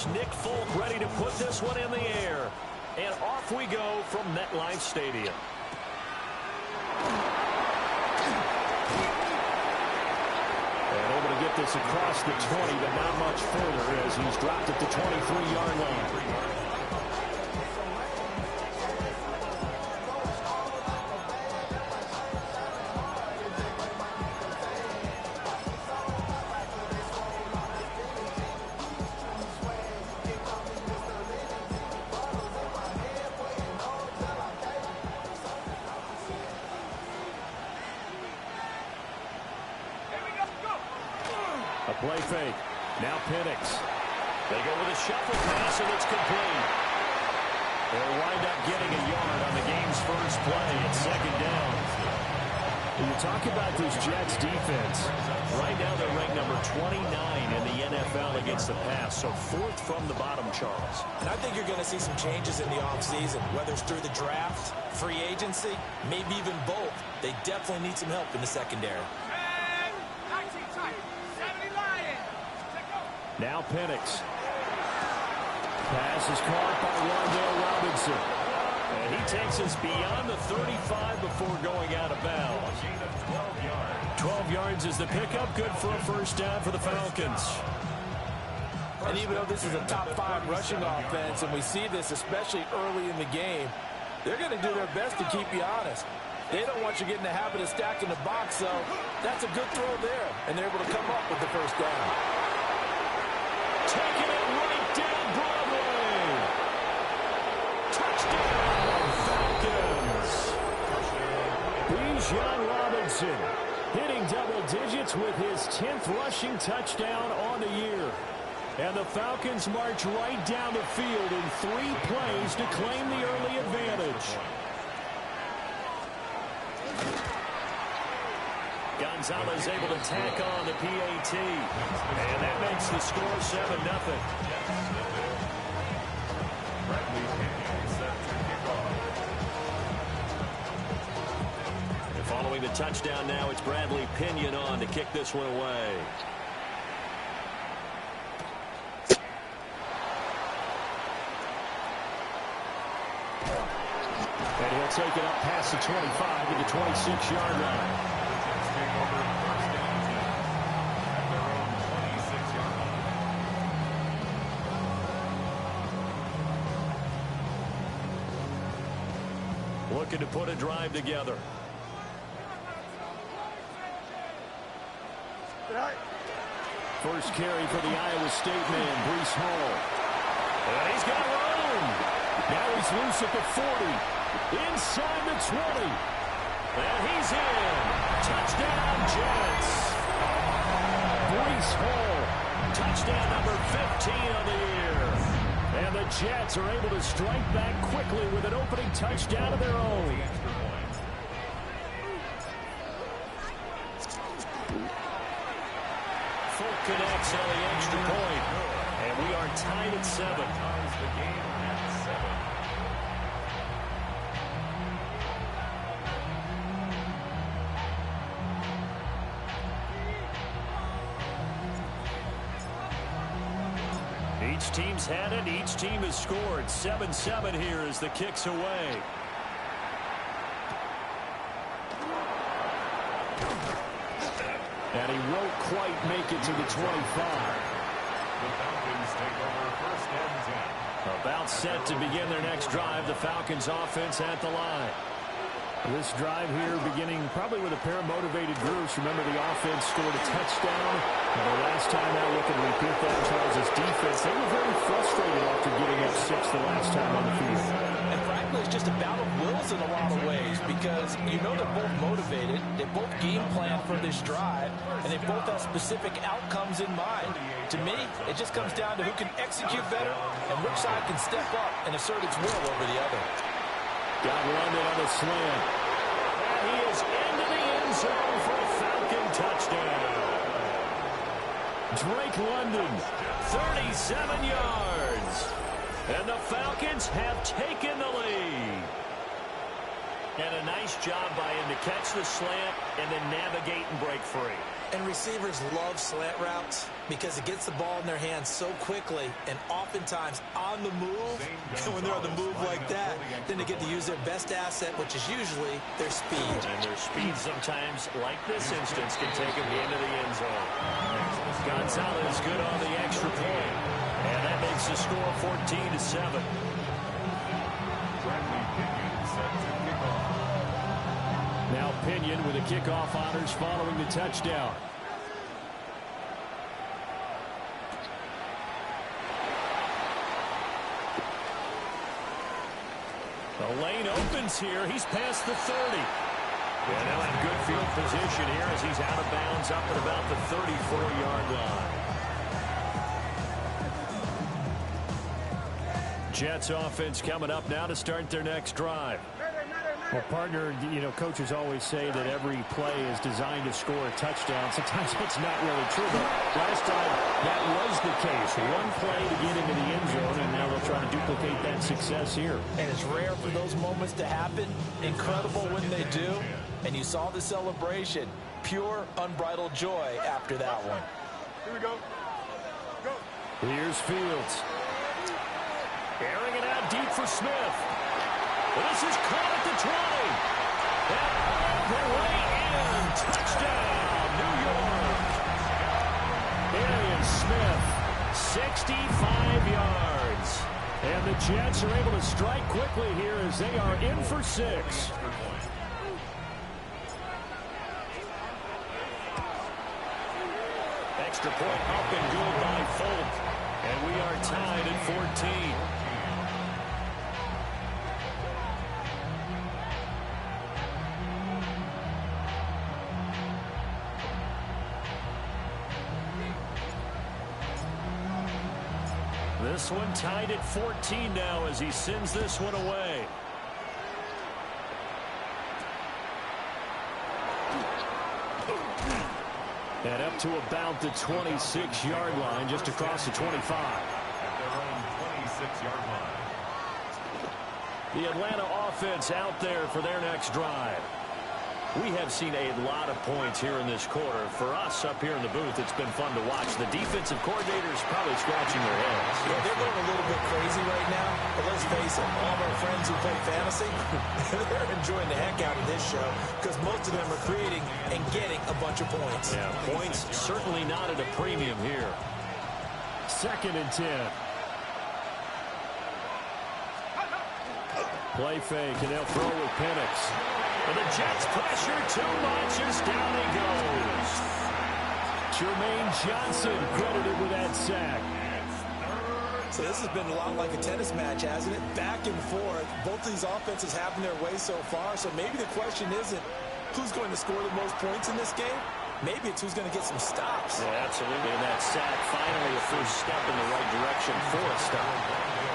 Here's Nick Folk ready to put this one in the air. And off we go from MetLife Stadium. And able to get this across the 20, but not much further as he's dropped at the 23-yard line. A play fake. Now Penix. They go with a shuffle pass, and it's complete. They'll wind up getting a yard on the game's first play. It's second down. When you talk about this Jets defense, right now they're ranked number 29 in the NFL against the pass, so fourth from the bottom, Charles. And I think you're going to see some changes in the offseason, whether it's through the draft, free agency, maybe even both. They definitely need some help in the secondary. Now Penix. Pass is caught by Wan'Dale Robinson. And he takes us beyond the 35 before going out of bounds. 12 yards is the pickup. Good for a first down for the Falcons. And even though this is a top 5 rushing offense, and we see this especially early in the game, they're going to do their best to keep you honest. They don't want you getting the habit of stacking the box, so that's a good throw there. And they're able to come up with the first down. Taking it right down Broadway. Touchdown, Falcons. Bijan Robinson hitting double digits with his 10th rushing touchdown on the year. And the Falcons march right down the field in 3 plays to claim the early advantage. Gonzalez able to tack on the PAT. And that makes the score 7-0. And following the touchdown now, it's Bradley Pinion on to kick this one away. And he'll take it up past the 25 to the 26-yard line. Looking to put a drive together. First carry for the Iowa State man, Breece Hall. And he's got room. Now he's loose at the 40. Inside the 20. And he's in. Touchdown, Jets. Breece Hall. Touchdown number 15 on the year. And the Jets are able to strike back quickly with an opening touchdown of their own. Folk connects on the extra point. And we are tied at 7. Each team's had it. Each team has scored. 7-7 here as the kick's away. And he won't quite make it to the 25. The Falcons take over first and 10. About set to begin their next drive. The Falcons offense at the line. This drive here beginning probably with a pair of motivated groups. Remember, the offense scored a touchdown. And the last time out, look at repeat that, Charles' defense. They were very frustrated after getting up 6 the last time on the field. And frankly, it's just a battle of wills in a lot of ways because you know they're both motivated. They both game plan for this drive, and they both have specific outcomes in mind. To me, it just comes down to who can execute better and which side can step up and assert its will over the other. Got London on the slant. And he is into the end zone for a Falcon touchdown. Drake London, 37 yards. And the Falcons have taken the lead. And a nice job by him to catch the slant and then navigate and break free. And receivers love slant routes because it gets the ball in their hands so quickly and oftentimes on the move. And when they're on the move like that, then they get to use their best asset, which is usually their speed. And their speed sometimes, like this instance, can take them into the end zone. Gonzalez good on the extra point. And that makes the score 14-7. Now Pinion with the kickoff honors following the touchdown. The lane opens here. He's past the 30. And now in good field position here as he's out of bounds up at about the 34-yard line. Jets offense coming up now to start their next drive. Well, partner, coaches always say that every play is designed to score a touchdown. Sometimes it's not really true, but last time that was the case. One play to get into the end zone, and now they'll try to duplicate that success here. And it's rare for those moments to happen. Incredible when they do. And you saw the celebration. Pure, unbridled joy after that one. Here we go. Go. Here's Fields. Airing it out deep for Smith. This is caught at the 20. And all the way in. Touchdown, New York. Arian Smith, 65 yards. And the Jets are able to strike quickly here as they are in for 6. Extra point up and good by Folk. And we are tied at 14. This one tied at 14 now as he sends this one away. And up to about the 26-yard line, just across the 25. At their own 26-yard line. The Atlanta offense out there for their next drive. We have seen a lot of points here in this quarter. For us up here in the booth, it's been fun to watch. The defensive coordinators probably scratching their heads. Yeah, they're going a little bit crazy right now. But let's face it, all of our friends who play fantasy, they're enjoying the heck out of this show because most of them are creating and getting a bunch of points. Yeah, points certainly not at a premium here. 2nd and 10. Play fake, and they'll throw with Penix. And the Jets pressure too much as down he goes. Jermaine Johnson credited with that sack. So this has been a lot like a tennis match, hasn't it? Back and forth. Both of these offenses having their way so far. So maybe the question isn't who's going to score the most points in this game. Maybe it's who's going to get some stops. Yeah, absolutely. And that sack finally a first step in the right direction for a stop.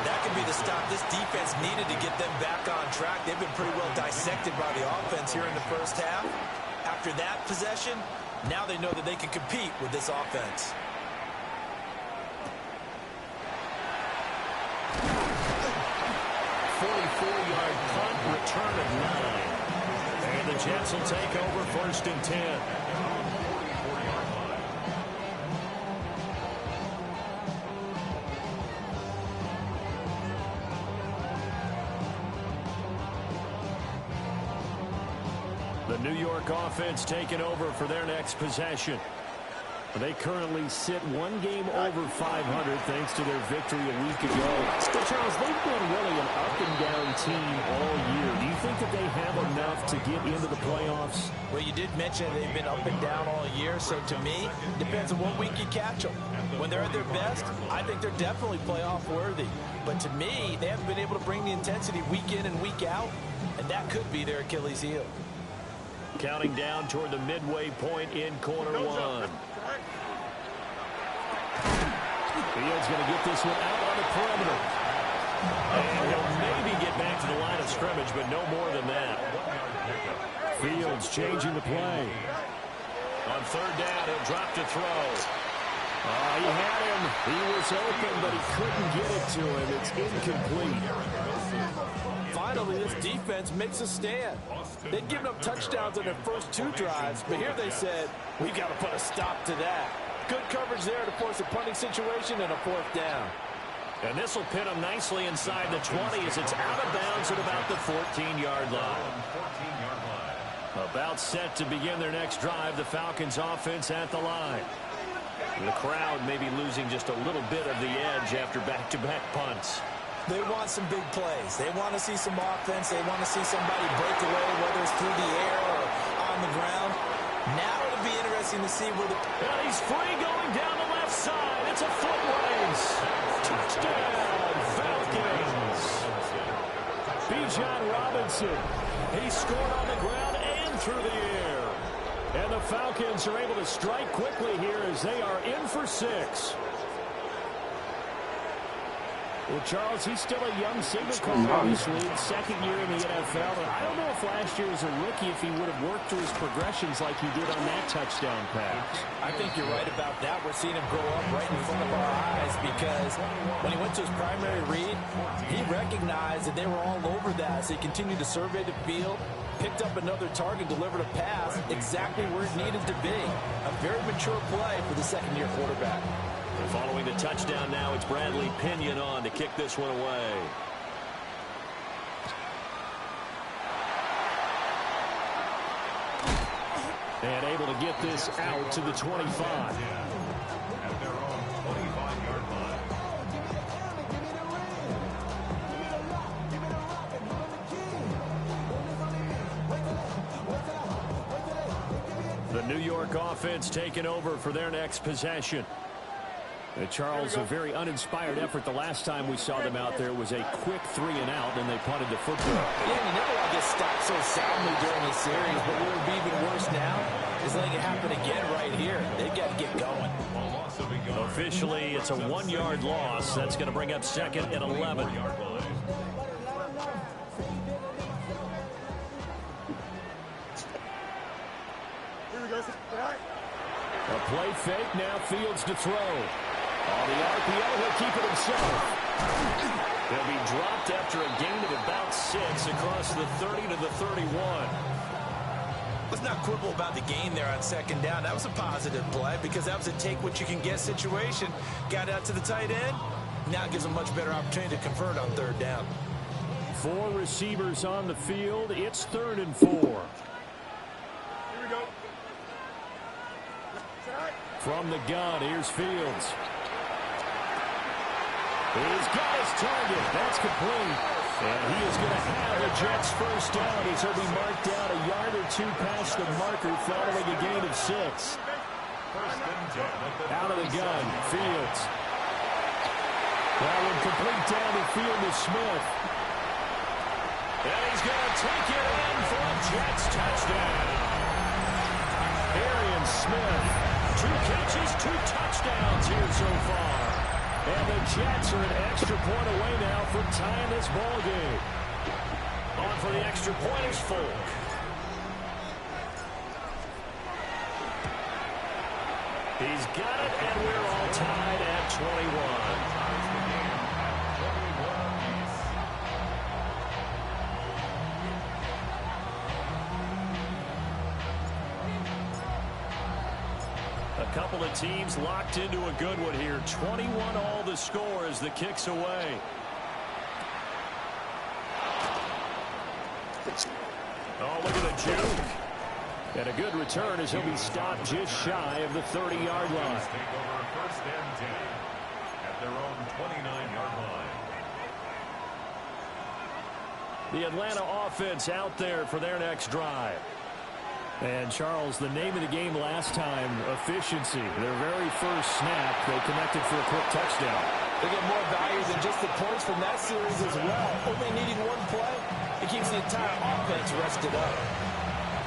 That could be the stop this defense needed to get them back on track. They've been pretty well dissected by the offense here in the first half. After that possession, now they know that they can compete with this offense. .44-yard punt, return of 9. And the Jets will take over 1st and 10. The New York offense taking over for their next possession. They currently sit one game over 500 thanks to their victory a week ago. So, Charles, they've been really an up-and-down team all year. Do you think that they have enough to get into the playoffs? Well, you did mention they've been up and down all year, so to me, depends on what week you catch them. When they're at their best, I think they're definitely playoff worthy. But to me, they haven't been able to bring the intensity week in and week out, and that could be their Achilles heel. Counting down toward the midway point in quarter one. Fields going to get this one out on the perimeter. And he'll maybe get back to the line of scrimmage, but no more than that. Fields changing the play. On 3rd down, he'll drop to throw. He had him. He was open, but he couldn't get it to him. It's incomplete. finally, this defense makes a stand. They'd given up touchdowns on their first 2 drives, but here they said, we've got to put a stop to that. Good coverage there to force a punting situation and a 4th down. And this will pin them nicely inside the 20 as it's out of bounds at about the 14-yard line. About set to begin their next drive, the Falcons offense at the line. The crowd may be losing just a little bit of the edge after back-to-back punts. They want some big plays. They want to see some offense. They want to see somebody break away, whether it's through the air or on the ground. Now it'll be interesting to see where the... And he's free going down the left side. It's a foot race. Touchdown, Falcons. Bijan Robinson. He scored on the ground and through the air. And the Falcons are able to strike quickly here as they are in for 6. Well, Charles, he's still a young signal caller, obviously, in second year in the NFL. And I don't know if last year as a rookie, if he would have worked through his progressions like he did on that touchdown pass. I think you're right about that. We're seeing him grow up right in front of our eyes because when he went to his primary read, he recognized that they were all over that. So he continued to survey the field, picked up another target, delivered a pass exactly where it needed to be. A very mature play for the second-year quarterback. And following the touchdown now, it's Bradley Pinion on to kick this one away. And able to get this out to the 25. At their own 25-yard line. The New York offense taking over for their next possession. Charles, a very uninspired effort the last time we saw them out there was a quick 3-and-out, and they punted the football. Yeah, you never want to get stopped so soundly during the series, but what would be even worse now is letting it happen again right here. They've got to get going. Officially, it's a 1-yard loss. That's going to bring up second and 11. A play fake, now Fields to throw. On the RPO, he'll keep it himself. He'll be dropped after a gain of about 6 across the 30 to the 31. Let's not quibble about the gain there on second down. That was a positive play because that was a take-what-you-can-get situation. Got out to the tight end. Now it gives a much better opportunity to convert on 3rd down. 4 receivers on the field. It's 3rd and 4. Here we go. From the gun, here's Fields. He's got his target. That's complete. And he is going to have the Jets' first down as he'll be marked down a yard or 2 past the marker following a gain of 6. Out of the gun, Fields. That one complete down the field to Smith. And he's going to take it in for a Jets touchdown. Arian Smith. 2 catches, 2 touchdowns here so far. And the Jets are an extra point away now from tying this ball game. On for the extra point is Folk. He's got it, and we're all tied at 21. A couple of teams locked into a good one here. 21 all the score as the kick's away. Oh, look at the juke. And a good return as he'll be stopped just shy of the 30-yard line. Take over 1st and 10 at their own 29-yard line. The Atlanta offense out there for their next drive. And, Charles, the name of the game last time, efficiency. Their very first snap, they connected for a quick touchdown. They get more value than just the points from that series as well. Only needing 1 play, it keeps the entire offense rested up.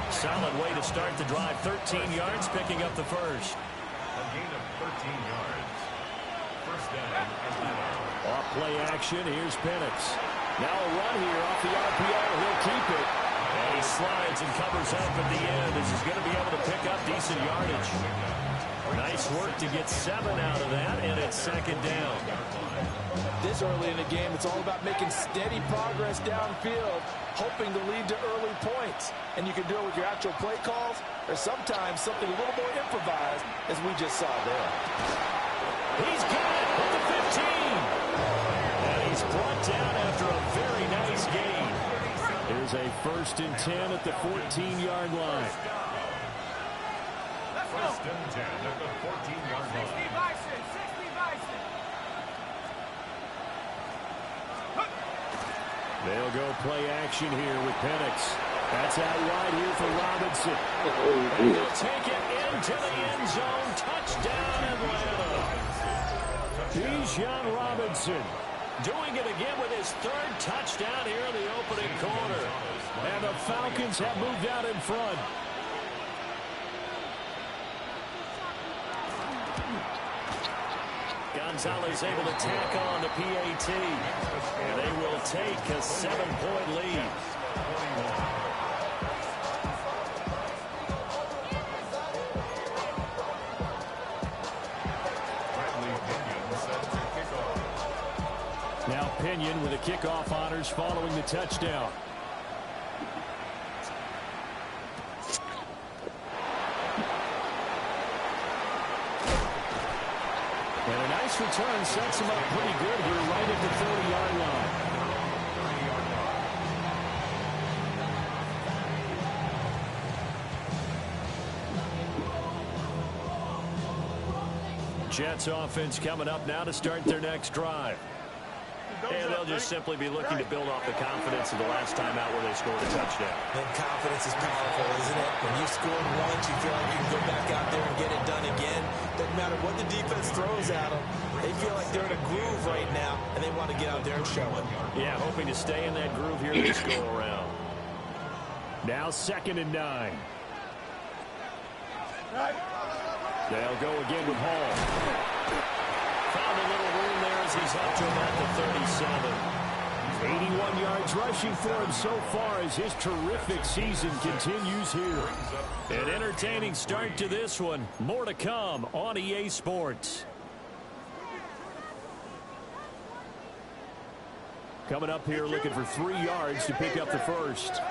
Solid way to start the drive. 13 yards, picking up the first. A gain of 13 yards. 1st down, Atlanta. Off play action, here's Penix. Now a run here off the RPO. He'll keep it. And he slides and covers up at the end as he's going to be able to pick up decent yardage. Nice work to get 7 out of that, and it's 2nd down. This early in the game, it's all about making steady progress downfield, hoping to lead to early points. And you can do it with your actual play calls, or sometimes something a little more improvised, as we just saw there. He's got it at the 15. And he's brought down after a very nice gain. Here's a 1st and 10 at the 14-yard line. First and 10 at the 14-yard line. They'll go play action here with Penix. That's out wide here for Robinson. And he'll take it into the end zone. Touchdown, Atlanta. Bijan Robinson doing it again with his 3rd touchdown here in the opening quarter. And the Falcons have moved out in front. Gonzalez able to tack on the PAT. And they will take a 7-point lead. Now Pinion with the kickoff honors following the touchdown. And a nice return sets him up pretty good here right at the 30-yard line. Jets offense coming up now to start their next drive. And they'll just simply be looking to build off the confidence of the last time out where they scored a touchdown. And confidence is powerful, isn't it? When you scored once, you feel like you can go back out there and get it done again. Doesn't matter what the defense throws at them. They feel like they're in a groove right now, and they want to get out there and show it. Yeah, hoping to stay in that groove here this go around. Now 2nd and 9. They'll go again with Hall. Found a little room there as he's up to about the 37. 81 yards rushing for him so far as his terrific season continues here. An entertaining start to this one. More to come on EA Sports. Coming up here looking for 3 yards to pick up the first.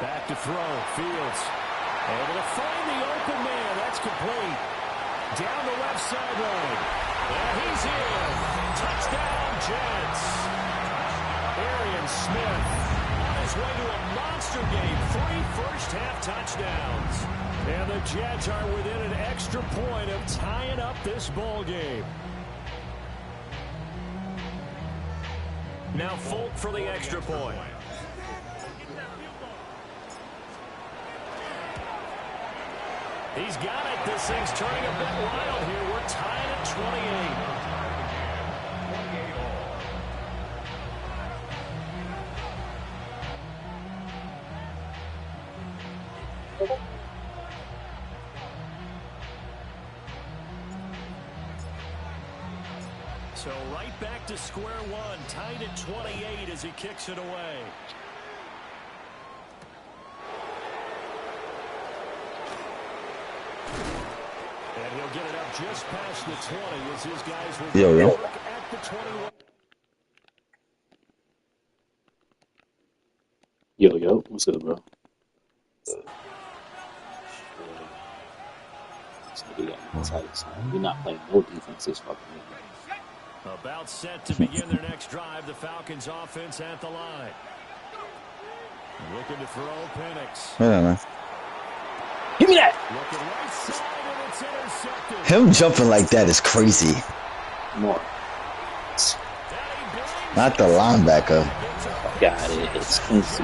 Back to throw. Fields able to find the open man. That's complete. Down the left sideline. And he's in. Touchdown, Jets. Arian Smith on his way to a monster game. 3 first-half touchdowns. And the Jets are within an extra point of tying up this ball game. Now Folk for the extra point. He's got it. This thing's turning a bit wild here. We're tied at 28. So right back to square one, tied at 28 as he kicks it away. And he'll get it up just past the 20 as his guys will look at the 21. Yo, what's up, bro? We're not playing no defense this fucking game. About set to begin their next drive. The Falcons offense at the line. Looking to throw Penix. I don't know. Give me that! Looking right side and it's intercepted. Him jumping like that is crazy. More. Not the linebacker. Got it. It's crazy.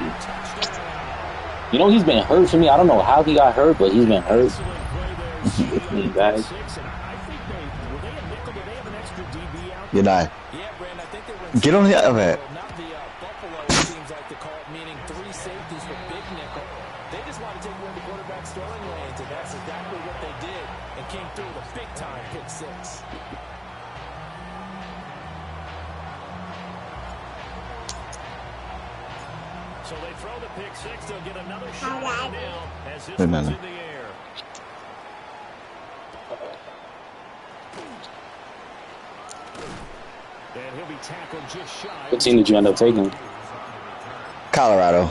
You know, he's been hurt for me. I don't know how he got hurt, but he's been hurt. With me, guys. You're not. Get on the other. Not the Buffalo teams like to call it, meaning 3 safeties for big nickel. They just want to take away the quarterback's throwing lanes, and that's exactly what they did, and came through with a big-time pick 6. So they throw the pick 6. They'll get another shot at it now as this one's in the air. What team did you end up taking? Colorado.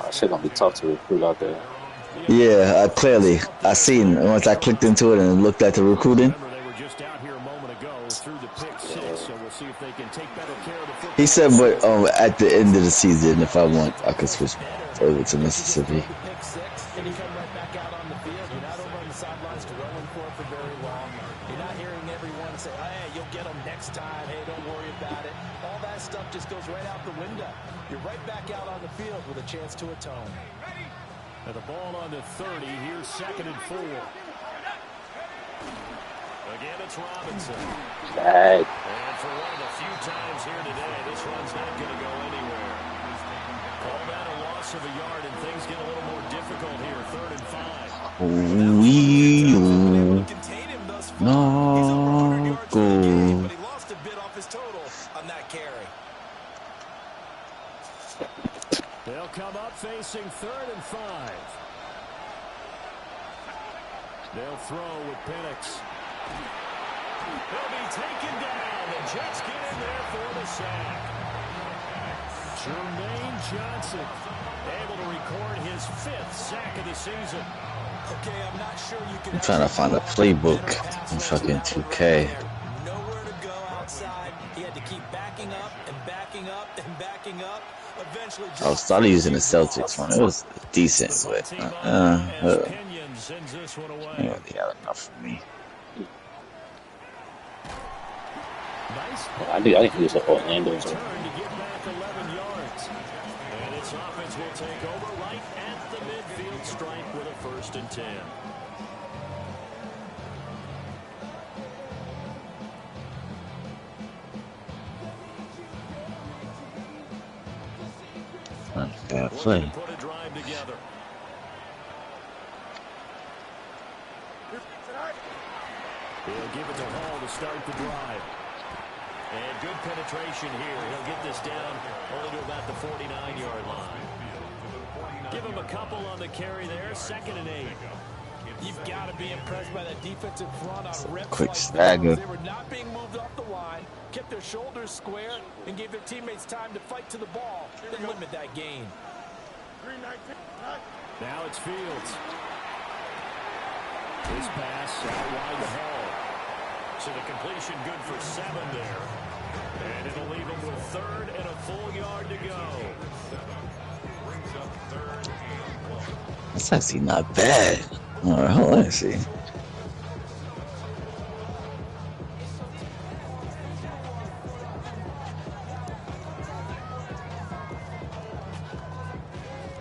That shit gonna be tough to recruit out there. Yeah, clearly. I seen once I clicked into it and looked at the recruiting. He said, but at the end of the season, if I want, I could switch over to Mississippi. And you come right back out on the field. You're not over on the sidelines dwelling for it for very long. You're not hearing everyone say, hey, you'll get them next time. Hey, don't worry about it. All that stuff just goes right out the window. You're right back out on the field with a chance to atone. And the ball on the 30. Here's 2nd and 4. Again, it's Robinson. Bad. And for one of the few times here today, this run's not going to go anywhere. Call that a loss of a yard, and things get a little more difficult here. 3rd and 5. We no go. But he lost a bit off his total on that carry. They'll come up facing 3rd and 5. They'll throw with Penix. He'll be taken down. The Jets get in there for the sack. Jermaine Johnson able to record his 5th sack of the season. Okay, I'm not sure you can. I'm trying to find a playbook in fucking 2K. Nowhere to go outside. He had to keep backing up and backing up and backing up. Eventually, I started using the Celtics one. It was decent, but they got enough for me. I think he was at Orlando. And its offense will take over right at the midfield stripe with a 1st and 10. Bad play. Put a drive together. He'll give it to Hall to start the drive. And good penetration here. He'll get this down only to about the 49-yard line. Give him a couple on the carry there. 2nd and 8. You've got to be impressed by that defensive front on reps Quick like stagger. They were not being moved off the line, kept their shoulders square, and gave their teammates time to fight to the ball and limit that gain. Now it's Fields. His pass out wide to Hall. So the completion good for 7 there. And it'll leave him with 3rd and a full yard to go. That's actually not bad. All right, hold on, let's see.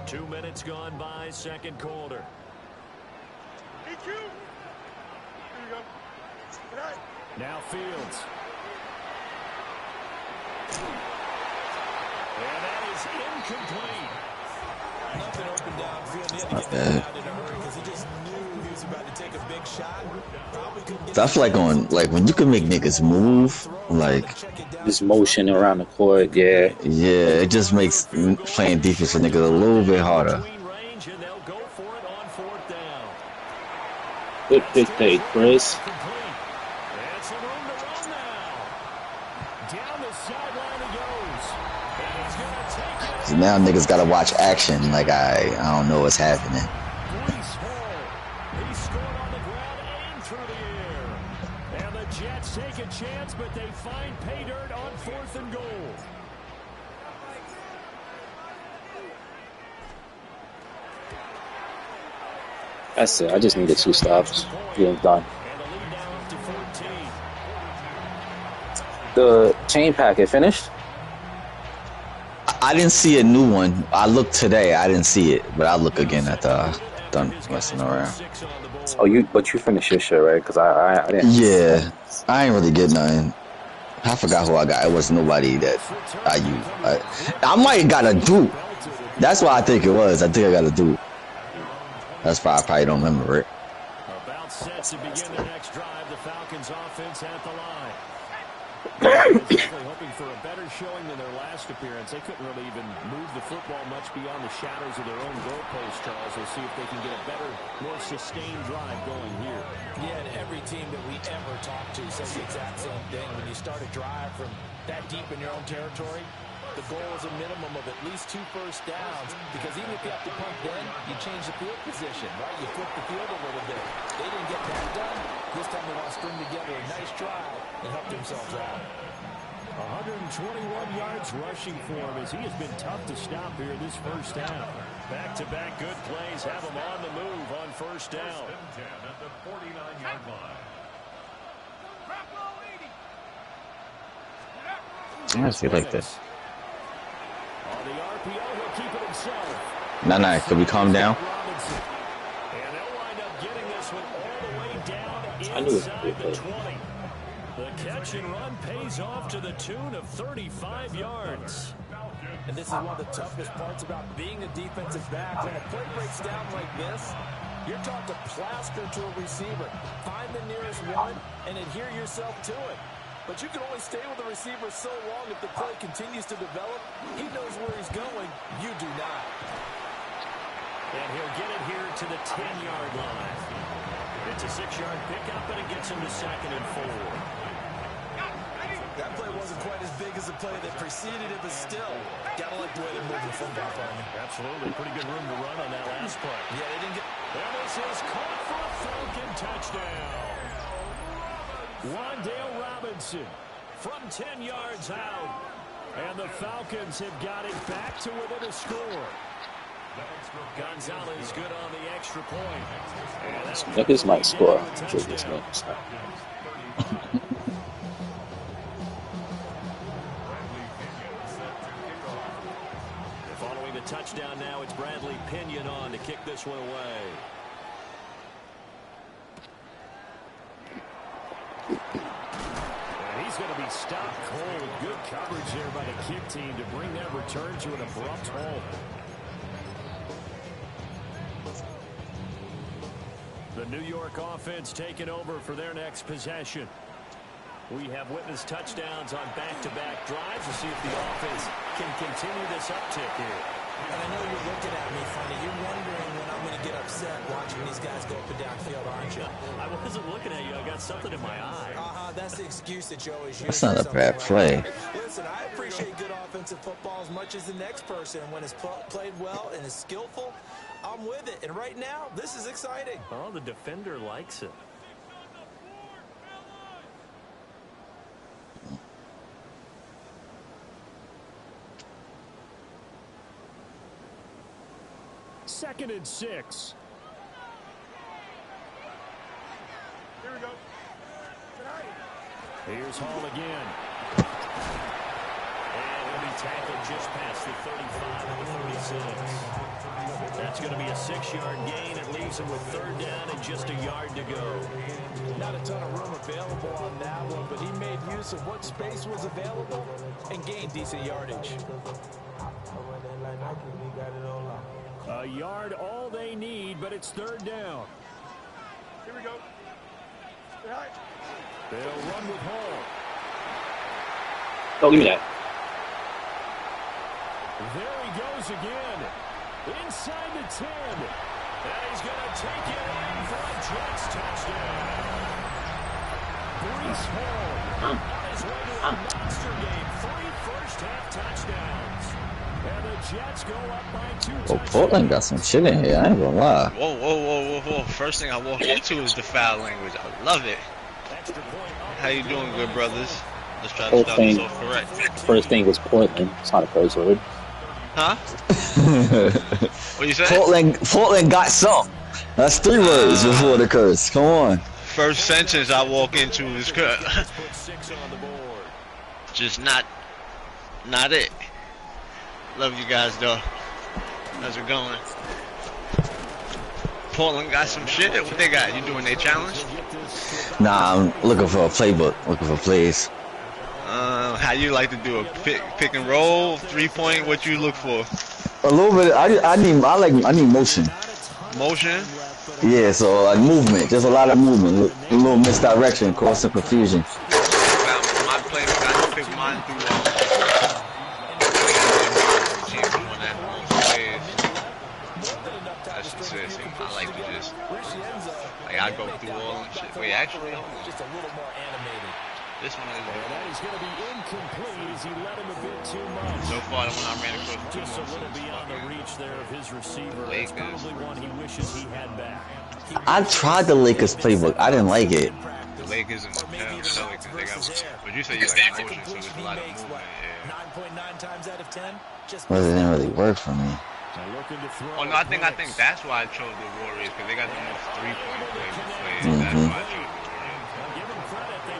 Two minutes gone by, 2nd quarter. Now Fields. And that is incomplete. Nothing open downfield. He had to Not get bad. that out in a hurry because he just knew he was about to take a big shot. Probably couldn't get I feel like when you can make niggas move, like This motion around the court, yeah. yeah, it just makes playing defense for niggas a little bit harder. Between range, and they'll go for it on 4th down. Good pick take, Chris. Complete. And some room to run now. Down the sideline he goes. And he's going to take it. So now niggas gotta watch action. Like I don't know what's happening. Breece Hall. He scored on the ground and through the air. And the Jets take a chance, but they find pay dirt on 4th and goal. That's it. I just needed 2 stops. Yeah, done. And the lead now up to 14. The chain packet finished? I didn't see a new one. I looked today. I didn't see it, but I'll look again after I'm done messing around. 6 on the board. Oh, but you finished your shit, right? Because I didn't. Yeah, I ain't really get nothing. I forgot who I got. It was nobody that I used. I might have got a dupe. That's what I think it was. I think I got a dupe. That's why I probably don't remember it. About set to begin their next drive. The Falcons offense at the line. Definitely hoping for a better showing than their last appearance. They couldn't really even move the football much beyond the shadows of their own goalpost, Charles. We'll see if they can get a better, more sustained drive going here. Yeah, and every team that we ever talk to says the exact same thing. When you start a drive from that deep in your own territory, the goal is a minimum of at least 2 first downs, because even if you have to punt then, you change the field position, right? You flip the field a little bit. They didn't get that done. This time they want to string together a nice drive and help themselves out. 121 yards rushing for him as he has been tough to stop here this first half. Back-to-back good plays have him on the move on first down. First and 10 at the 49-yard line. I see like this. On the RPO, he'll keep it himself. Nah, could we calm down? And they'll wind up getting this one all the way down I knew it inside would be the 20. The catch and run pays off to the tune of 35 yards. And this is one of the toughest parts about being a defensive back. When a play breaks down like this, you're taught to plaster to a receiver. Find the nearest one and adhere yourself to it. But you can only stay with the receiver so long if the play continues to develop. He knows where he's going. You do not. And he'll get it here to the 10-yard line. It's a 6-yard pickup, and it gets him to 2nd and 4. That play wasn't quite as big as the play that preceded it, but still, gotta like the way they're moving the football for me. Absolutely. Pretty good room to run on that last play. Yeah, they didn't get... And this is caught for a Falcon touchdown. Wandale Robinson from 10 yards out. And the Falcons have got it back to within a score. Gonzalez good on the extra point. That is my score. Sure, this game. Following the touchdown now, it's Bradley Pinion on to kick this one away. And he's going to be stopped cold. Good coverage there by the kick team to bring that return to an abrupt halt. The New York offense taking over for their next possession. We have witnessed touchdowns on back-to-back drives. We'll see if the offense can continue this uptick here. And I know you're looking at me funny. You're wondering when I'm going to get upset watching these guys go up and down field, aren't you? I wasn't looking at you. I got something in my eye. That's the excuse that you always use. That's not a bad play. Listen, I appreciate good offensive football as much as the next person. When it's played well and is skillful, I'm with it. And right now, this is exciting. Oh, the defender likes it. Second and 6. Here we go. Here's Hall again. And he'll be tackled just past the 35 to the 36. That's going to be a 6-yard gain. It leaves him with 3rd down and just a yard to go. Not a ton of room available on that one, but he made use of what space was available and gained decent yardage. A yard all they need, but it's 3rd down. Here we go. They'll run with Hall. Oh, give me that. There he goes again. Inside the 10. And he's going to take it in for a Jets touchdown. Breece Hall on his way to a monster game. 3 first-half touchdowns. And the Jets go up by 2 touchdowns. Oh, Portland got some shit in here. I ain't gonna lie. Whoa. First thing I walk into is the foul language. I love it. How you doing, good brothers? Let's try to start this off correct. First thing was Portland. It's not a curse word. Huh? What you say? Portland got some. That's 3 words before the curse. Come on. First sentence I walk into is just not it. Love you guys though. How's it going? Portland got some shit. What they got? You doing their challenge? Nah, I'm looking for a playbook. Looking for plays. How you like to do a pick and roll, 3-point? What you look for? A little bit. I need motion. Motion? Yeah, so like movement. Just a lot of movement. A little misdirection, cause some confusion. My pick mine through team doing that most plays. That's just it. See, I like to just like I go through all them shit. Wait, actually, hold on. Just a little more animated. This one is That is going to be incomplete as he let him a bit too much. so far the one I ran across two Just a little months. beyond the reach there of his receiver. It's Lakers. probably one he wishes he had back. I tried the Lakers playbook. I didn't like it. The Lakers and the Pelicans, they got. But you say you like motion, so there's a lot of movement. Yeah. 9.9 times out of 10. Well, it didn't really work for me. Oh no, I think that's why I chose the Warriors because they got the most 3-point plays. That's why I chose the Warriors.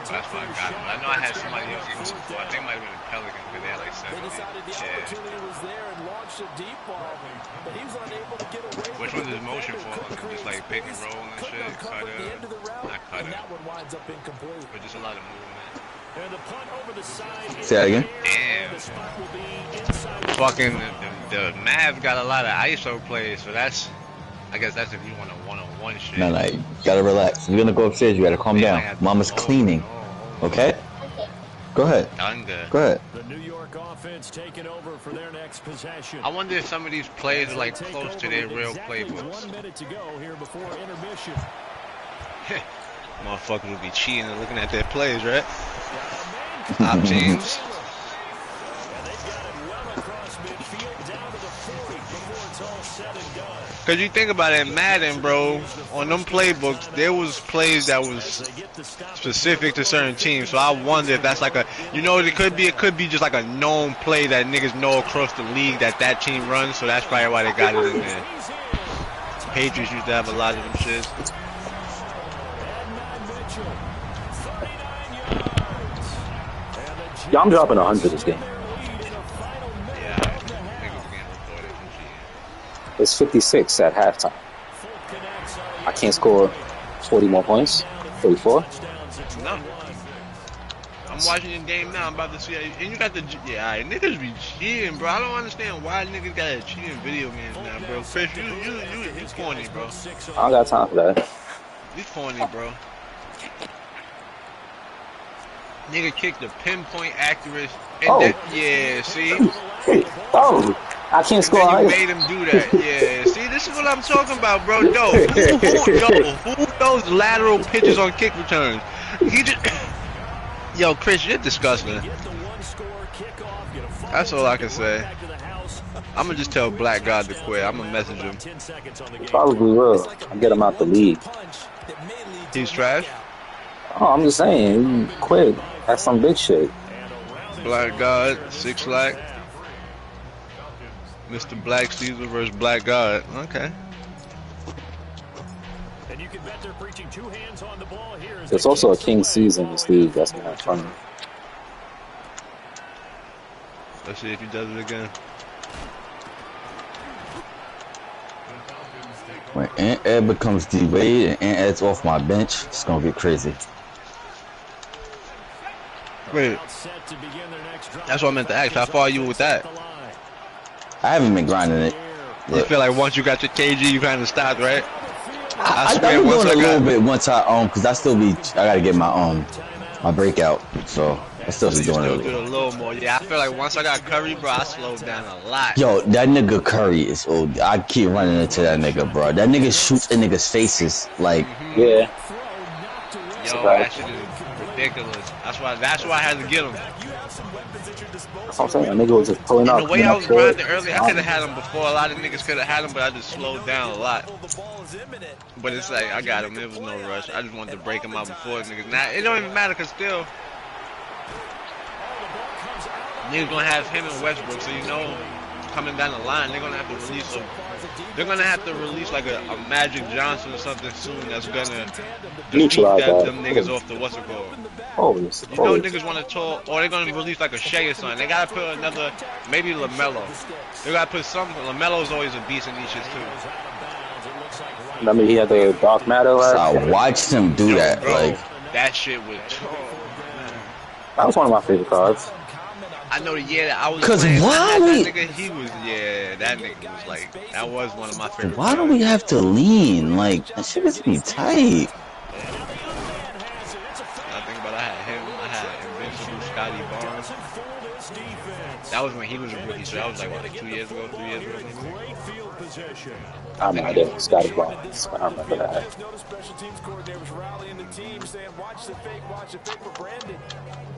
That's why I got them. I know I had somebody else even before. I think it might have been the Pelicans because they had like 7. They decided the opportunity was there and launched a deep ball, but he was unable to get away. Which one is motion for? Just like pick and roll and shit. Cut it. Not cut it. That one winds up incomplete. But just a lot of movement. And the punt over the side. Say that again. Damn. Fucking the Mavs got a lot of ISO plays, so that's. I guess that's if you want a one-on-one shit. No, you gotta relax. You're gonna go upstairs. You gotta calm down. Mama's cleaning. Okay? Go ahead. Thunder. Go ahead. The New York offense taking over for their next possession. I wonder if some of these plays are like close to their real playbooks. 1 minute to go here before intermission. Motherfuckers would be cheating and looking at their plays, right? Top teams. Cause you think about it, Madden, bro, on them playbooks, there was plays that was specific to certain teams. So I wonder if that's like a, you know, it could be just like a known play that niggas know across the league that team runs. So that's probably why they got it in there. Patriots used to have a lot of them shits. Yeah, I'm dropping 100 this game. It's 56 at halftime. I can't score 40 more points. 34. No. I'm watching the game now. I'm about to see it. And you got the niggas be cheating, bro. I don't understand why niggas got a cheating video games now, bro. Chris, you corny, bro. I don't got time for that. You corny, bro. Nigga kicked the pinpoint accurate. And yeah, see? Oh, I can't score. And you made him do that. Yeah, see, this is what I'm talking about, bro. Who those lateral pitches on kick returns? He just, yo, Chris, you're disgusting. That's all I can say. I'm gonna just tell Black God to quit. I'm gonna message him. Probably will. I'll get him out the league. He's trash? Oh, I'm just saying, quit. That's some big shit. Black God, 6 lakh. Mr. Black Caesar versus Black God. Okay. There's also a King season in this league. That's kind of funny. Let's see if he does it again. When Ant Ed becomes D-Wade and Ant Ed's off my bench, it's gonna get crazy. Wait. That's what I meant to ask. How far are you with that? I haven't been grinding it. You feel like once you got your KG, you kind of stopped, right? I've been doing a little bit once I cause I gotta get my my breakout, so I still be doing it. Do a little more. Yeah, I feel like once I got Curry, bro, I slowed down a lot. Yo, that nigga Curry is old. I keep running into that nigga, bro. That nigga shoots in niggas' faces, like. Yeah. Yo, that shit is ridiculous. That's why I had to get him. That's what I'm saying. That nigga was just pulling up. The way I was grinding earlier, I could have had him before. A lot of niggas could have had him, but I just slowed down a lot. But it's like, I got him. There was no rush. I just wanted to break him out before niggas. Now, it don't even matter, because still, niggas gonna have him and Westbrook, so you know, coming down the line, they're gonna have to release him. They're gonna have to release like a Magic Johnson or something soon that's gonna defeat them niggas off the what's it called. You know niggas want to talk, or they're gonna release like a Shea or something. They gotta put another, maybe LaMelo. They gotta put something. LaMelo's always a beast in these shits too. I mean, he had the Dark Matter last. I watched him do that. Bro, like that shit was. That was one of my favorite cards. I know the year that I was. Cause why that nigga, he was that nigga was like that was one of my favorite. Why do we have to lean? Like that shit is be tight. I think about I had him. I had Invincible Scotty Barnes. That was when he was a rookie, so that was like, what, like 2 years ago, 3 years ago, maybe? I'm not there. Scotty Barnes. I remember that. Special teams coordinators rallying the team saying, watch the fake for Brandon.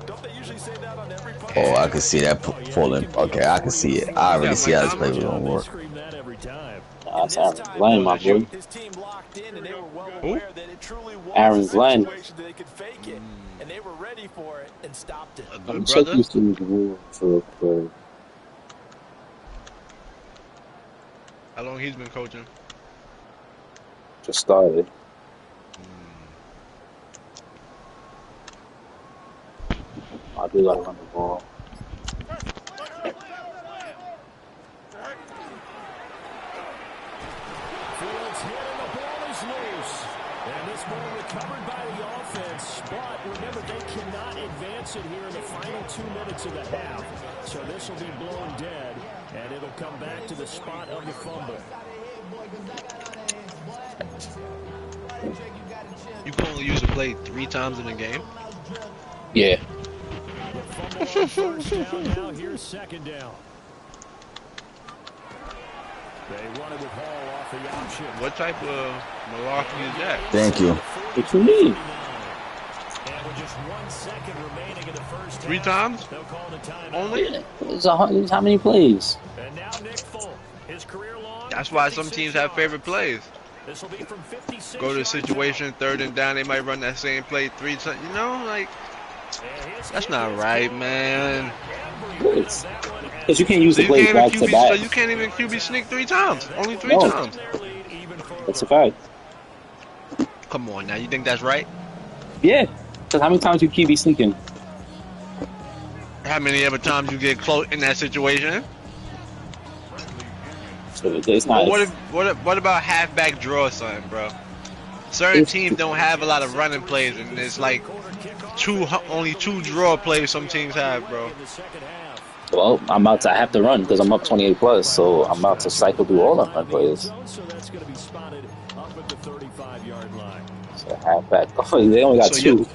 Don't they usually say that on every punt? Oh, I can see that pulling. Okay, I can see it. I already see how this play was gonna work. Nah, it's Aaron Glenn, my boy. Aaron Glenn. And they were ready for it and stopped it. Let me check these things real quick. How long he's been coaching? Just started. I do gotta run the ball. Fields hit and the ball is loose. And this ball recovered by the offense. But remember, they cannot advance it here in the final 2 minutes of the half. So this will be blown dead. And it'll come back to the spot of the fumble. You can only use a play 3 times in a game? Yeah. The fumble on first down now. Here's second down. They run it with Hall off the option. What type of malarkey is that? Thank you. What you mean? And with just 1 second remaining in the first 3 half, times? they'll call the timeout. Only? It's how many plays? And now Nick Folk, his career long. That's why some teams have favorite plays. This will be from 56 Go to a yards situation, 3rd and down, they might run that same play 3 times. You know, like, that's not right, man. Because you can't use So the plays back to so back. you can't even QB sneak 3 times. Only 3 No. times. That's a fact. Come on now, you think that's right? Yeah. Because how many times you QB sneaking? How many other times you get close in that situation? So it's not. What about halfback draw or something, bro? Certain teams don't have a lot of running plays, and it's like only 2 draw plays some teams have, bro. Well, I have to run because I'm up 28 plus, so I'm about to cycle through all of my plays. So that's going to be spotted up at the 35-yard line. So halfback. Oh, they only got 2.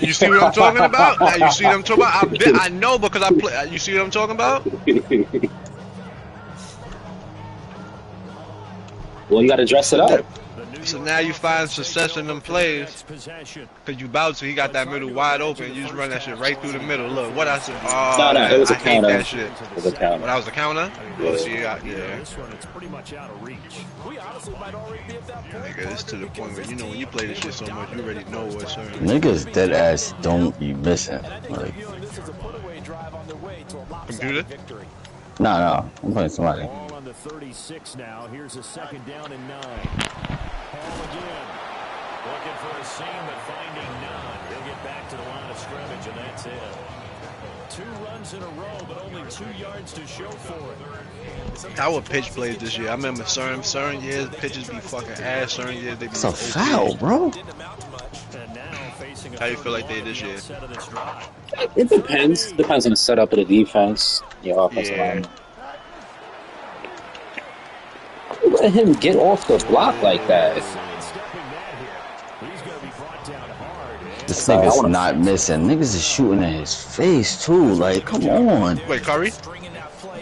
You see what I'm talking about? Now you see what I'm talking about? I know because I play. You see what I'm talking about? Well, you got to dress it up. So now you find success in them plays because you bout to. He got that middle wide open. You just run that shit right through the middle. Look, what I said. Oh, No, it was a I hate counter. that shit. It was a counter. When I was a counter? Yeah. Oh, see, yeah. This one, it's pretty much out of reach. We honestly might already be at that point. Nigga, it's to the point where, you know, when you play this shit so much, you already know what's certain. Niggas dead ass don't be missing. Like, This is a putaway drive on their way to a lopsided Computer? victory. no, I'm playing somebody. Ball on the 36 now. Here's a second down and 9. Hall again. Looking for a seam, but finding none. He'll get back to the line of scrimmage, and that's it. 2 runs in a row, but only 2 yards to show for it. How were pitch plays this year? I remember certain years pitches be fucking ass, certain years they be It's a foul, bro. And now facing a How you feel like they this year? set of this drive. It depends. Depends on the setup of the defense. Your offensive Yeah. line. Let him get off the block like that. Sidestepping that here. He's going to be brought down hard. This Sorry, I nigga's wanna- not missing. Niggas is shooting at his face too. Like, come on. Wait, Curry?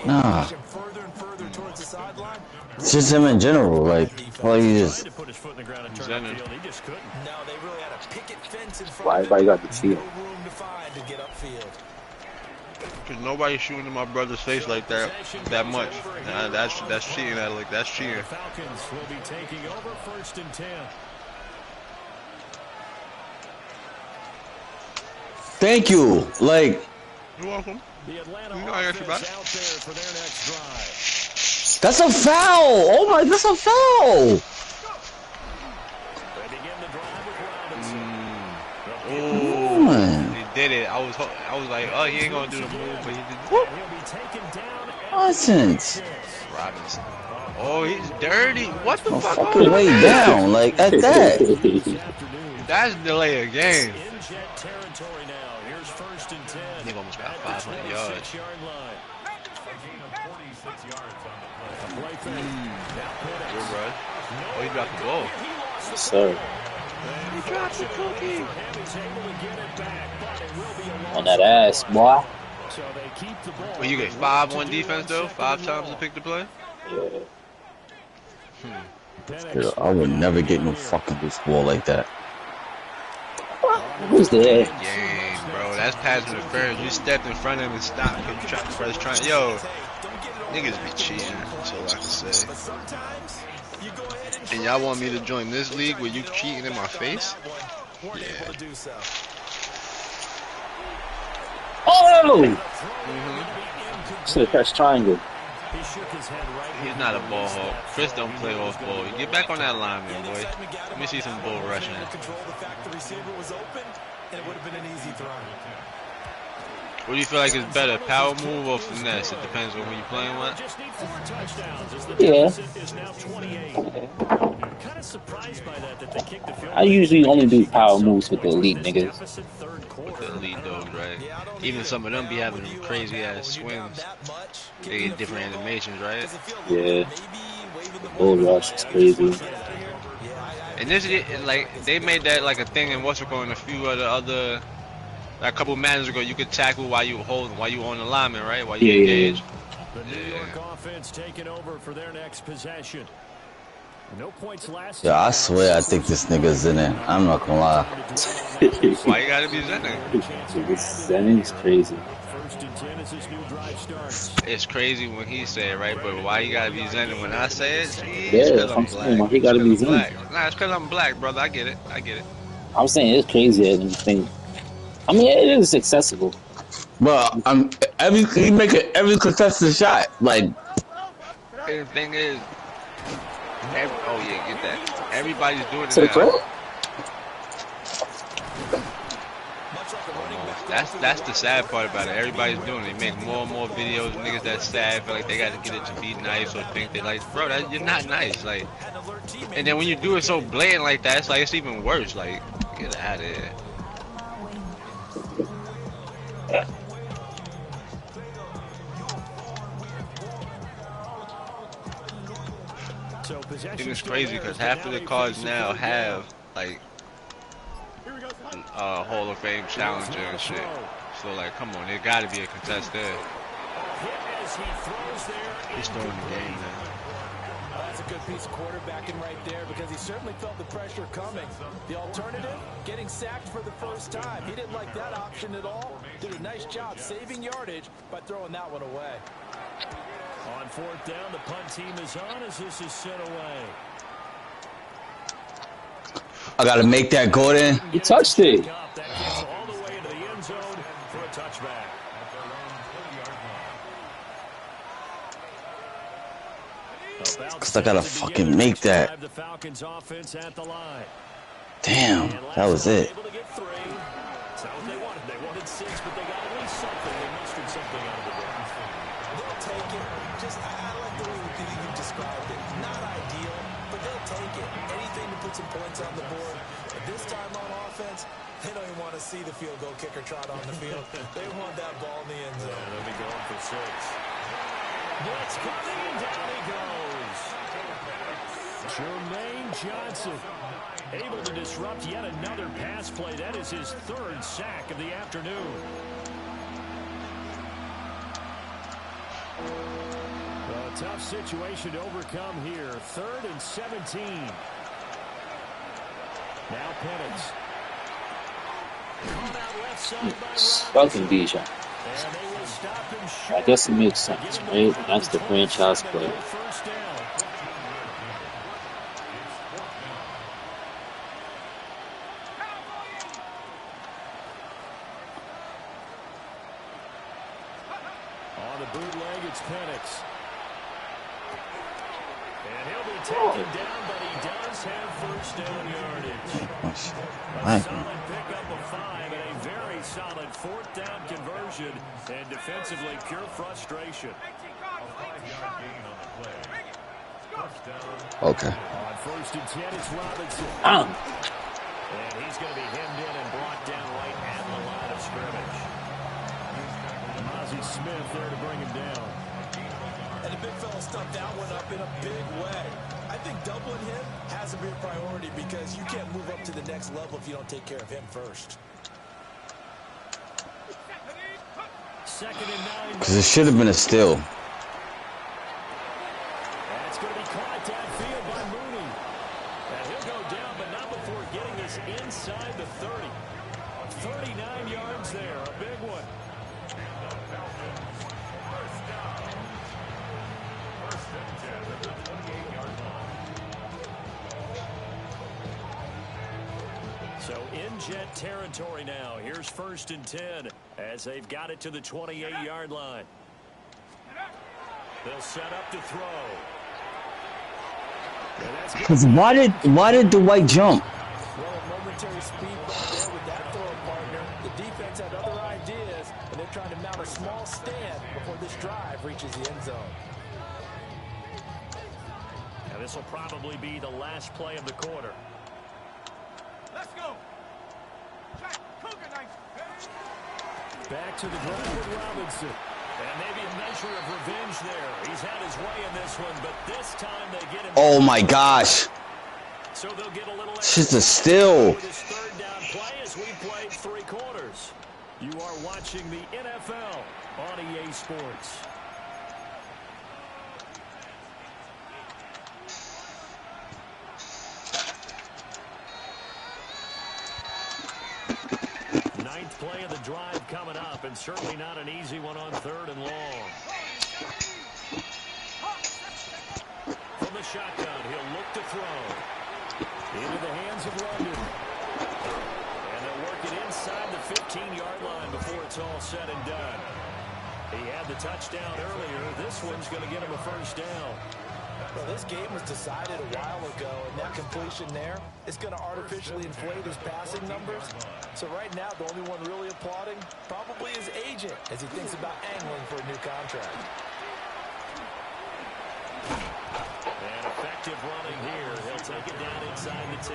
Nah. Further and further towards the sideline. It's just him in general. Like you just. To put his foot in the ground and turn Zenner. the field. He just couldn't. No, they really had a picket fence in front Why of everybody them. got the field? No room to find to get upfield. Because nobody's shooting in my brother's face like that much. Nah, that's cheating. That's cheating. The Falcons will be taking over 1st and 10. Thank you. Like, You're welcome. The Atlanta You know I got your back. offense out there for their next drive. that's a foul. Oh my, that's a foul. They begin the drive with Robinson. Oh, on. he did it. I was like, oh, he ain't gonna do the move, but he did. Whoop. He'll be taken down. Nonsense. Robinson. Oh, he's dirty. What the Oh, fuck? fucking way down. Like at that. That's delay a game. In jet territory now. Here's 1st and 10. Nigga almost got At the 500 yards. 26-yard line. A play fake. Now Good Penix. run. Oh, he dropped the ball. Yes, sir. He dropped the cookie. For him, he's able to get it back, but it will be a On that ass, boy. So they keep the ball. Well, you get 5 on defense though, 5 times to pick the play. Yeah, I would never get no fucking loose ball like that. Who's there? Game, bro. That's pass interference. You stepped in front of him and stopped him. Trying. Yo, niggas be cheating. That's all I can say. And y'all want me to join this league where you cheating in my face? Yeah. Oh! Should have pressed triangle. He's not a ball hawk. Chris don't play off ball. You get back on that lineman, boy. Let me see some bull rushing. What do you feel like is better, power move or finesse? It depends on who you're playing with. Yeah. I usually only do power moves with the elite niggas. With the elite dogs, right? Even some of them be having crazy ass swings. They get different animations, right? Yeah. The bull rush is crazy. And this is like they made that like a thing in what's it called, a few of the other. Like a couple matches ago, you could tackle while you on the lineman, right? While you engage. The New York offense taking over for their next possession. No points last. Yeah, I swear I think this nigga's in it. I'm not gonna lie. Why you gotta be Zenning? Zenning's crazy. First and 10 as this new drive starts. It's crazy when he say it, right? But why you gotta be Zenning when I say it? Yeah, I'm saying why he gotta be Zenning. Nah, it's because I'm black, brother. I get it. I'm saying it's crazier than you think. I mean, it is accessible. But he making every contested shot. Like, the thing is, get that. Everybody's doing it to the now. That's the sad part about it. Everybody's doing it. They make more and more videos of niggas that's sad, feel like they got to get it to be nice or think they like, bro, you're not nice. Like, and then when you do it so blatant like that, it's like it's even worse. Like, get out of here. I think it's crazy because half of the cards now have like Hall of Fame challenger and shit. So like, come on, there gotta be a contest there. He's throwing the game now. That's a good piece of quarterbacking right there because he certainly felt the pressure coming. The alternative, getting sacked for the first time. He didn't like that option at all. Did a nice job saving yardage by throwing that one away. On fourth down, the punt team is on as this is sent away. I gotta make that, Gordon. He touched it. That gets all the way into the end zone for a touchback. Cause I gotta fucking make that. The Falcons offense at the line. Damn, that was it. Able to get 3. That's what they wanted. They wanted 6, but they got at least something. They mustered something out of the book. They'll take it. Just I like the way you described it. Not ideal, but they'll take it. Anything to put some points on the board. But this time on offense, they don't even want to see the field goal kicker trot on the field. They want that ball in the end zone. They'll be going for 6. Blitz coming, down he goes. Jermaine Johnson able to disrupt yet another pass play. That is his 3rd sack of the afternoon. Well, a tough situation to overcome here. 3rd and 17. Now Penix. Caught out left side by Robinson. Fucking Bijan. I guess it makes sense, right? That's the franchise player. On the bootleg, it's Penix. And he'll be taken down, but he does have first down yardage. A solid pickup of 5 and a very solid 4th down conversion. And defensively, pure frustration. Okay. On 1st and 10, it's Robinson. And he's going to be hemmed in and brought down right at the line of scrimmage. Ozzie Smith there to bring him down. And the big fella stuffed that one up in a big way. I think doubling him has to be a priority because you can't move up to the next level if you don't take care of him first. second and 9. Because it should have been a steal. That's going to be caught downfield by Mooney. And he'll go down, but not before getting this inside the 30. 39 yards there, a big one. So in Jet territory now. Here's 1st and 10 as they've got it to the 28-yard line. They'll set up to throw. Because why did Dwight jump? Well, a momentary speed bump there with that throw partner. The defense had other ideas, and they're trying to mount a small stand before this drive reaches the end zone. Now this will probably be the last play of the quarter. Let's go. Back to the drive with Robinson. And maybe a measure of revenge there. He's had his way in this one, but this time they get him. Oh my gosh. So they'll get a little It's just a steal. with his 3rd down play as we played 3 quarters. You are watching the NFL on EA Sports. Ninth play of the drive coming up, and certainly not an easy one on 3rd and long. From the shotgun, he'll look to throw. Into the hands of London. And they'll work it inside the 15-yard line before it's all said and done. He had the touchdown earlier. This one's going to get him a 1st down. Well, this game was decided a while ago, and that completion there is going to artificially inflate his passing numbers. So right now, the only one really applauding probably his agent as he thinks about angling for a new contract. And effective running here. He'll take it down inside the 10.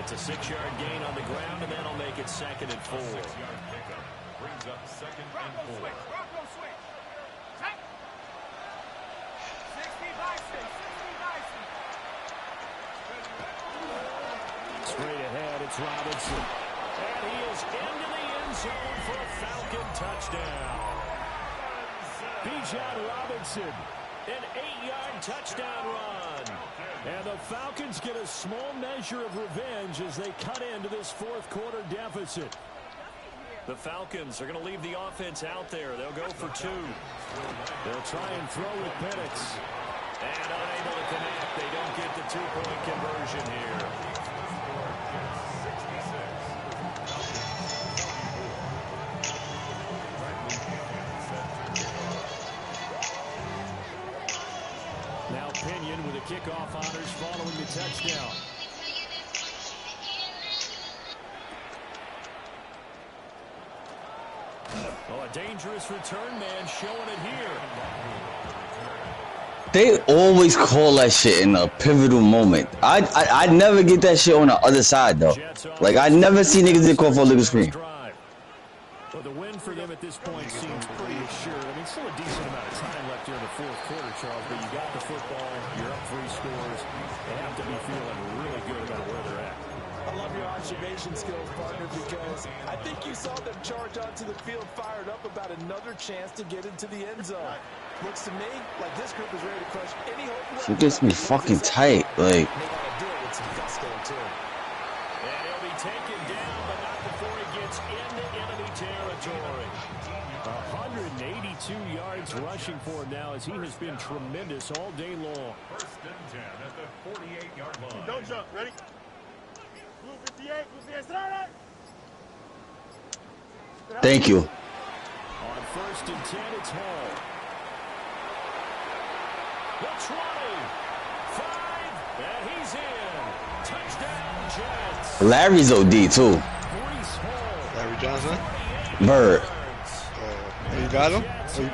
It's a 6-yard gain on the ground, and that'll make it 2nd and 4. 6-yard pickup brings up 2nd and 4. Straight ahead, it's Robinson. And he is into the end zone for a Falcon touchdown. Bijan Robinson, an 8-yard touchdown run. And the Falcons get a small measure of revenge as they cut into this 4th quarter deficit. The Falcons are going to leave the offense out there. They'll go for 2. They'll try and throw with Penix. And unable to connect. They don't get the 2-point conversion here. Now Pinion with the kickoff honors following the touchdown. Oh, a dangerous return man showing it here. They always call that shit in a pivotal moment. I never get that shit on the other side though. Like I never see niggas get called for a liquor screen. Well, the win for them at this point seems pretty assured. I mean, still a decent amount of time left here in the 4th quarter, Charles, but you got the football, you're up 3 scores. They have to be feeling really good about where they're at. I love your observation skills, partner, because I think you saw them charge onto the field fired up about another chance to get into the end zone. Looks to me like this group is ready to crush any hope. She gets me fucking tight, like. They gotta do it with some gusto too. And he'll be taken down, but not before he gets into enemy territory. 182 yards rushing for him now as he has been tremendous all day long. 1st and 10 at the 48-yard line. Don't jump. Ready? Blue 58. Blue 58. Start. Thank you. On 1st and 10, it's Hall. The 20. 5. And he's in. Touchdown, Jets. Larry's OD too. Larry Johnson? Bird. You got him?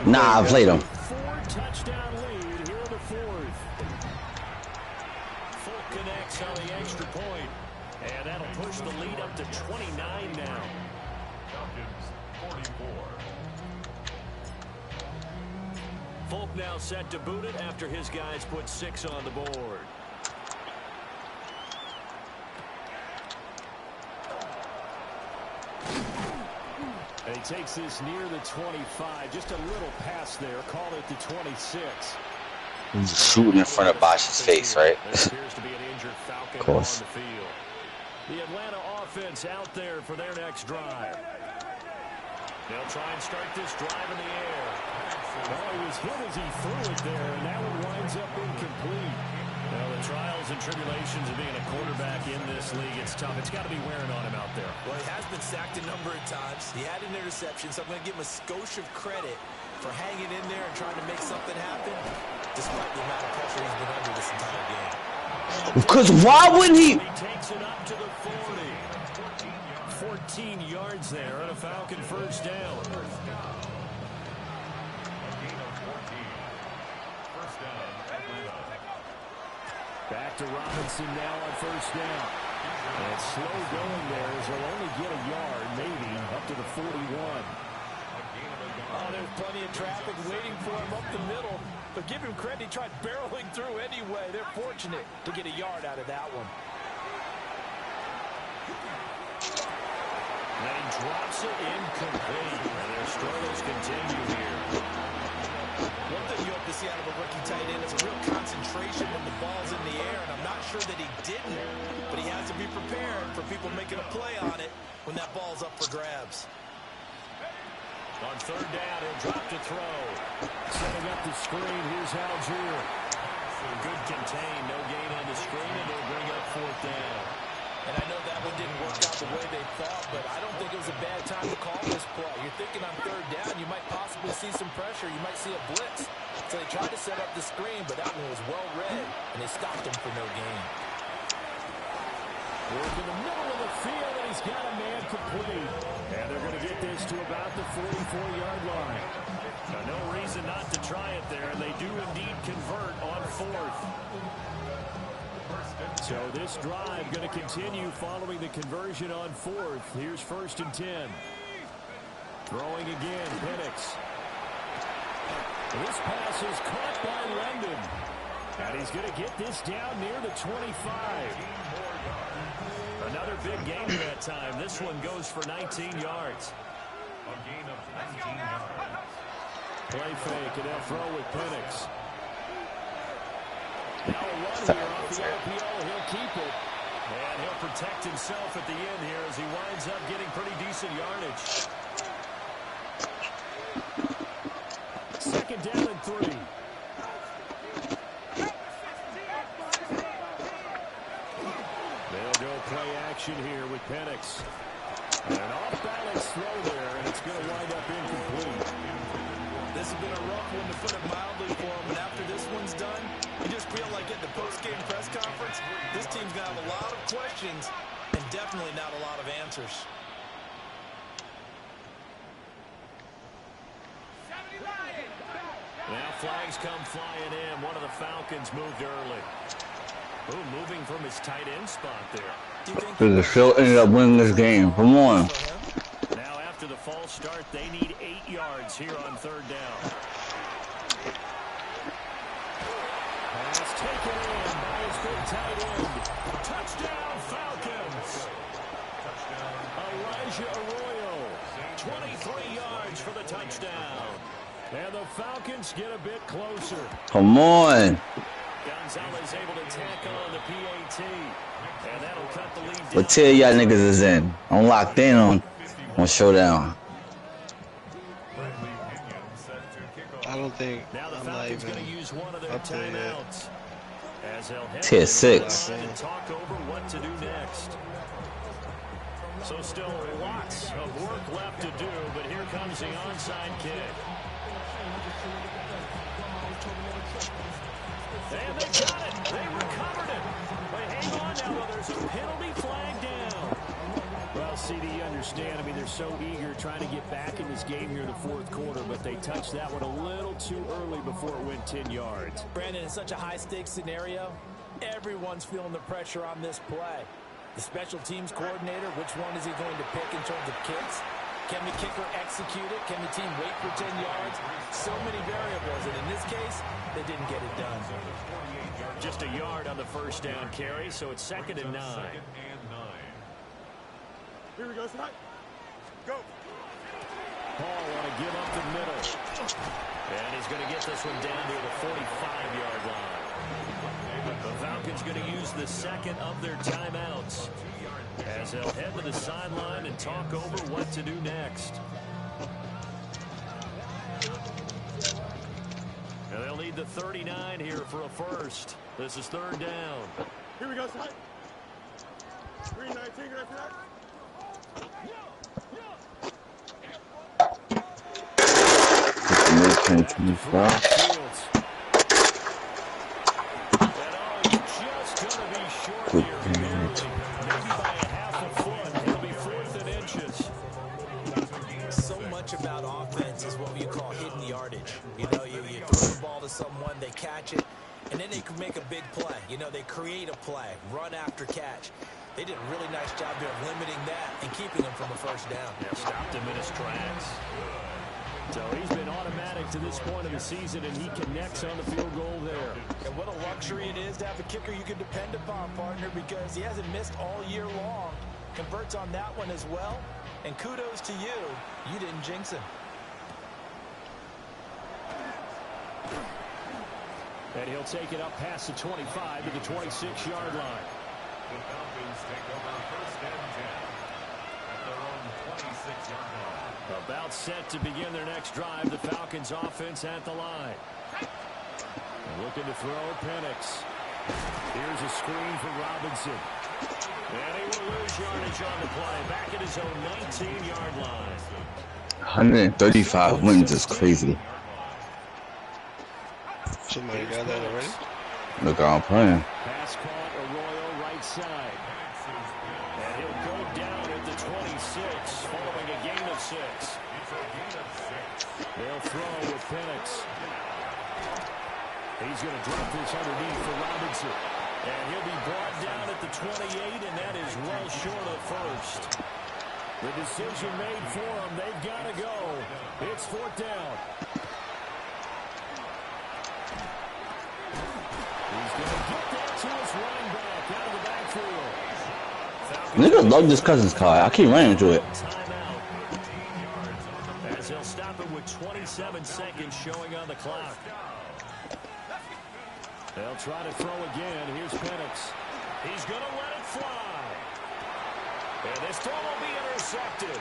Nah, I played him. 4-touchdown lead here in the 4th. Folk connects on the extra point. And that'll push the lead up to 29 now. Falcons 44. Folk now set to boot it after his guys put 6 on the board. They takes this near the 25. Just a little pass there. Call it the 26. He's shooting in front of Bosch's face, right? Of course. The Atlanta offense out there for their next drive. They'll try and start this drive in the air. Well, he was hit as he threw it there, and that one winds up incomplete. Well, the trials and tribulations of being a quarterback in this league, it's tough. It's got to be wearing on him out there. Well, he has been sacked a number of times. He had an interception, so I'm going to give him a skosh of credit for hanging in there and trying to make something happen, despite the amount of pressure he's been under this entire game. Because why wouldn't he? He takes it up to the 40. 14 yards there and a Falcon first down. Back to Robinson now on first down. And it's slow going there as he'll only get a yard, maybe, up to the 41. Oh, there's plenty of traffic waiting for him up the middle. But give him credit, he tried barreling through anyway. They're fortunate to get a yard out of that one. And he drops it incomplete. And their struggles continue here. One thing you hope to see out of a rookie tight end is a real concentration when the ball's in the air, and I'm not sure that he didn't, but he has to be prepared for people making a play on it when that ball's up for grabs. On third down, he'll drop to throw. Setting up the screen, here's Algier. Good contain, no gain on the screen, and they'll bring up fourth down. And I know that one didn't work out the way they thought, but I don't think it was a bad time to call this play. You're thinking on third down, you might possibly see some pressure. You might see a blitz. So they tried to set up the screen, but that one was well read, and they stopped him for no gain. Work in the middle of the field, and he's got a man complete. And they're going to get this to about the 44-yard line. Now, no reason not to try it there, and they do indeed convert on fourth. So this drive going to continue following the conversion on fourth. Here's first and 10. Throwing again, Penix. This pass is caught by London. And he's going to get this down near the 25. Another big gain that time. This one goes for 19 yards. A gain of 19 yards. Play fake, and they'll throw with Penix. Now a run here off the RPO. He'll keep it. And he'll protect himself at the end here as he winds up getting pretty decent yardage. Second down and 3. They'll go play action here with Penix. And an off-balance throw there, and it's going to wind up incomplete. This has been a rough one, to put it mildly, for him. And after this one's done, you just feel like at the post-game press conference, this team's going to have a lot of questions and definitely not a lot of answers. Now flags come flying in. One of the Falcons moved early. Ooh, moving from his tight end spot there. Because the Phil ended up winning this game. Come on. Now after the false start, they need 8 yards here on third down. Pass taken in by his big tight end. Touchdown, Falcons. Elijah Arroyo, 23 yards for the touchdown. And the Falcons get a bit closer. Come on. Gonzalez able to tack on the PAT. And that'll cut the lead down. What tier y'all niggas is in? I'm locked in on Showdown. I don't think Now the I'm not Falcons even going to use one of their up there yet. timeouts. As they'll head Tier to the 6. line and talk over what to do next. So still lots of work left to do, but here comes the onside kick. And they got it. They recovered it. But hang on now, though. There's a penalty flag down. Well, CD, you understand. I mean, they're so eager trying to get back in this game here in the fourth quarter, but they touched that one a little too early before it went 10 yards. Brandon, in such a high-stakes scenario, everyone's feeling the pressure on this play. The special teams coordinator, which one is he going to pick in terms of kicks? Can the kicker execute it? Can the team wait for 10 yards? So many variables, and in this case, they didn't get it done. Just a yard on the first down carry, so it's 2nd and 9. Here we go, Scott. Go. Paul want to give up the middle. And he's going to get this one down to the 45-yard line. The Falcons going to use the second of their timeouts as they'll head to the sideline and talk over what to do next. And they'll need the 39 here for a first. This is third down. Here we go, son. 319, right for that. So much about offense is what we call hidden yardage. You know, you throw the ball to someone, they catch it, and then they can make a big play. You know, they create a play, run after catch. They did a really nice job there of limiting that and keeping him from a first down. Yeah, stopped him in his tracks. So he's been automatic to this point of the season, and he connects on the field goal there. And what a luxury it is to have a kicker you can depend upon, partner, because he hasn't missed all year long. Converts on that one as well. And kudos to you. You didn't jinx him. And he'll take it up past the 25 to the 26-yard line. The Falcons take over first and 10 at their own 26-yard line. About set to begin their next drive. The Falcons offense at the line. Looking to throw Penix. Here's a screen for Robinson. And he will lose yardage on the play. Back at his own 19-yard line. 135 wins is crazy. Somebody got that already? Look how I'm playing. Pass caught, Arroyo right side. And he'll go down at the 26 following a gain of 6. They'll throw with Penix. He's going to drop this underneath for Robinson. And he'll be brought down at the 28, and that is well short of first. The decision made for them. They've got to go. It's fourth down. He's going to get that to his running back out of the backfield. Niggas love this Cousins card. I keep running into it. As he'll stop it with 27 seconds showing on the clock. They'll try to throw again. Here's Penix. He's going to let it fly. And this throw will be intercepted.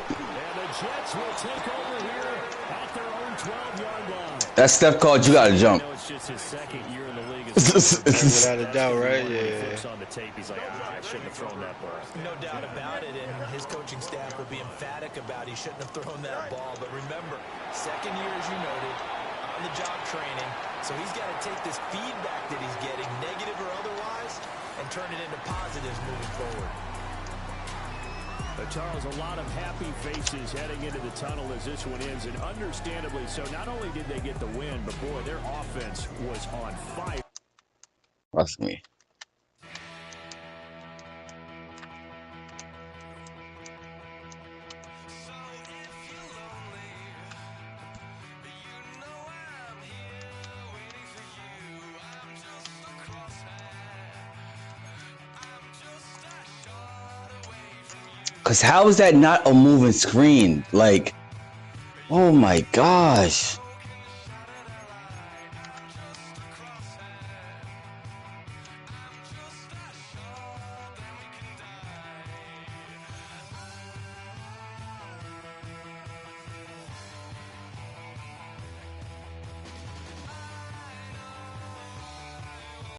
And the Jets will take over here at their own 12-yard line. That Steph called, you gotta jump. It's just his second year in the league. Without a doubt, right? Yeah. On the tape, he's like, I shouldn't have thrown that ball. No doubt about it, and his coaching staff will be emphatic about he shouldn't have thrown that ball. But remember, second year, as you noted, on-the-job training, so he's got to take this feedback that he's getting, negative or otherwise, and turn it into positives moving forward. Charles, a lot of happy faces heading into the tunnel as this one ends, and understandably so. Not only did they get the win, but boy, their offense was on fire. Trust me. Cause how is that not a moving screen? Like, oh my gosh.